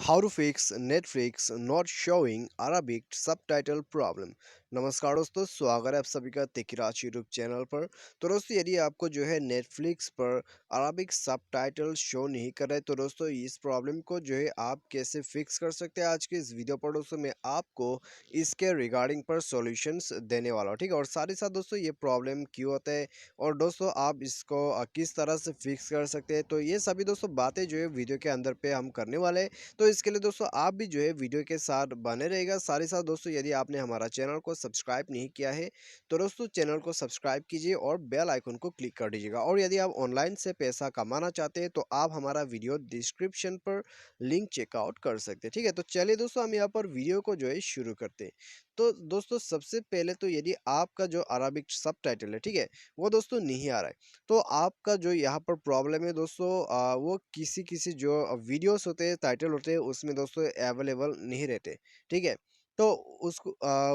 How to fix Netflix not showing Arabic subtitle problem। नमस्कार दोस्तों, स्वागत है आप सभी का तेकिराज यूट्यूब चैनल पर। तो दोस्तों, यदि आपको जो है नेटफ्लिक्स पर अरबिक सबटाइटल शो नहीं कर रहे, तो दोस्तों इस प्रॉब्लम को जो है आप कैसे फिक्स कर सकते हैं, आज के इस वीडियो पर दोस्तों मैं आपको इसके रिगार्डिंग पर सॉल्यूशंस देने वाला हूँ। ठीक है, और साथ ही साथ दोस्तों ये प्रॉब्लम क्यों होता है और दोस्तों आप इसको किस तरह से फिक्स कर सकते हैं, तो ये सभी दोस्तों बातें जो है वीडियो के अंदर पे हम करने वाले हैं। तो इसके लिए दोस्तों आप भी जो है वीडियो के साथ बने रहेगा। साथ ही साथ दोस्तों, यदि आपने हमारा चैनल को सब्सक्राइब नहीं किया है, तो दोस्तों चैनल को सब्सक्राइब कीजिए और बेल आइकन को क्लिक कर दीजिएगा। और यदि आप ऑनलाइन से पैसा कमाना चाहते हैं, तो आप हमारा वीडियो डिस्क्रिप्शन पर लिंक चेकआउट कर सकते हैं। ठीक है, तो चलिए दोस्तों हम यहाँ पर वीडियो को जो है शुरू करते हैं। तो दोस्तों सबसे पहले तो यदि आपका जो अरबिक सब टाइटल है, ठीक है, वो दोस्तों नहीं आ रहा है, तो आपका जो यहाँ पर प्रॉब्लम है दोस्तों, वो किसी किसी जो वीडियोस होते हैं, टाइटल होते हैं, उसमें दोस्तों अवेलेबल नहीं रहते। ठीक है, तो उसको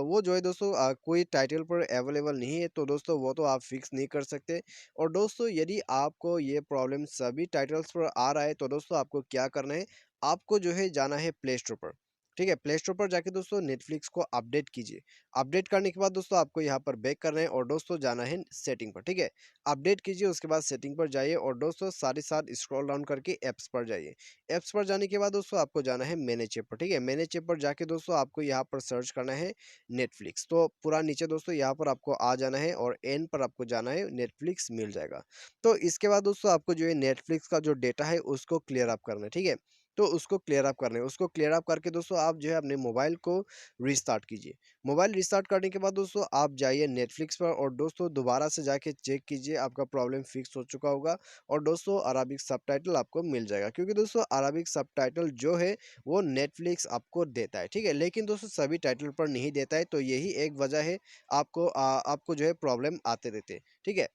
वो जो है दोस्तों कोई टाइटल पर अवेलेबल नहीं है, तो दोस्तों वो तो आप फिक्स नहीं कर सकते। और दोस्तों यदि आपको ये प्रॉब्लम सभी टाइटल्स पर आ रहा है, तो दोस्तों आपको क्या करना है, आपको जो है जाना है प्ले स्टोर पर। ठीक है, प्ले स्टोर पर जाके दोस्तों नेटफ्लिक्स को अपडेट कीजिए। अपडेट करने के बाद दोस्तों आपको यहाँ पर बैक करना है और दोस्तों जाना है सेटिंग पर। ठीक है, अपडेट कीजिए, उसके बाद सेटिंग पर जाइए और दोस्तों साथ ही साथ स्क्रॉल डाउन करके ऐप्स पर जाइए। ऐप्स पर जाने के बाद दोस्तों आपको जाना है मैनेज ऐप पर। ठीक है, मैनेज ऐप पर जाके दोस्तों आपको यहाँ पर सर्च करना है नेटफ्लिक्स। तो पूरा नीचे दोस्तों यहाँ पर आपको आ जाना है और एंड पर आपको जाना है, नेटफ्लिक्स मिल जाएगा। तो इसके बाद दोस्तों आपको जो है नेटफ्लिक्स का जो डेटा है उसको क्लियर अप करना है। ठीक है, तो उसको क्लियर अप करना है, उसको क्लियर अप करके दोस्तों आप जो है अपने मोबाइल को रिस्टार्ट कीजिए। मोबाइल रिस्टार्ट करने के बाद दोस्तों आप जाइए नेटफ्लिक्स पर और दोस्तों दोबारा से जाके चेक कीजिए, आपका प्रॉब्लम फिक्स हो चुका होगा और दोस्तों अरबिक सबटाइटल आपको मिल जाएगा, क्योंकि दोस्तों अरबिक सबटाइटल जो है वो नेटफ्लिक्स आपको देता है। ठीक है, लेकिन दोस्तों सभी टाइटल पर नहीं देता है, तो यही एक वजह है आपको जो है प्रॉब्लम आते रहते हैं। ठीक है,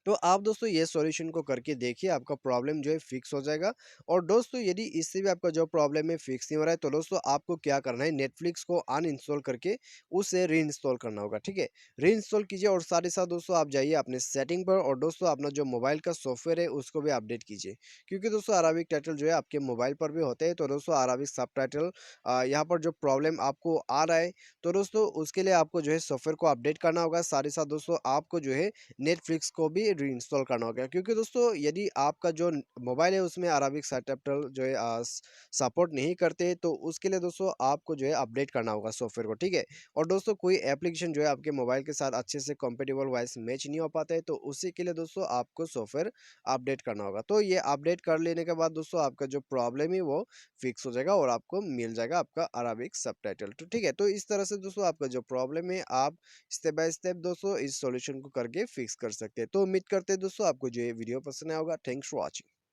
तो आप दोस्तों ये सॉल्यूशन को करके देखिए, आपका प्रॉब्लम जो है फिक्स हो जाएगा। और दोस्तों यदि इससे भी आपका जो प्रॉब्लम है फिक्स नहीं हो रहा है, तो दोस्तों आपको क्या करना है, नेटफ्लिक्स को अनइंस्टॉल करके उसे रीइंस्टॉल करना होगा। ठीक है, रीइंस्टॉल कीजिए और साथ ही साथ दोस्तों आप जाइए अपने सेटिंग पर और दोस्तों अपना जो मोबाइल का सॉफ्टवेयर है उसको भी अपडेट कीजिए, क्योंकि दोस्तों अरबिक टाइटल जो है आपके मोबाइल पर भी होते हैं। तो दोस्तों अरबिक सब टाइटल यहाँ पर जो प्रॉब्लम आपको आ रहा है, तो दोस्तों उसके लिए आपको जो है सॉफ्टवेयर को अपडेट करना होगा। साथ ही साथ दोस्तों आपको जो है नेटफ्लिक्स को भी रीइंस्टॉल करना होगा, क्योंकि दोस्तों यदि आपका जो मोबाइल है उसमें अरबिक सबटाइटल जो है सपोर्ट नहीं करते, तो उसके लिए दोस्तों आपको जो है अपडेट करना होगा सॉफ्टवेयर को। ठीक है, और दोस्तों कोई एप्लीकेशन जो है आपके मोबाइल के साथ अच्छे से कंपेटेबल वाइज मैच नहीं हो पाता है, तो उसी के लिए दोस्तों आपको सॉफ्टवेयर अपडेट करना होगा। तो ये अपडेट कर लेने के बाद दोस्तों आपका जो प्रॉब्लम है वो फिक्स हो जाएगा और आपको मिल जाएगा आपका अरबिक सबटाइटल। तो ठीक है, तो इस तरह से दोस्तों आपका जो प्रॉब्लम है आप स्टेप बाय स्टेप दोस्तों इस सॉल्यूशन को करके फिक्स कर सकते हैं। तो उम्मीद करते हैं दोस्तों आपको जो ये वीडियो पसंद आया होगा। Thanks for watching.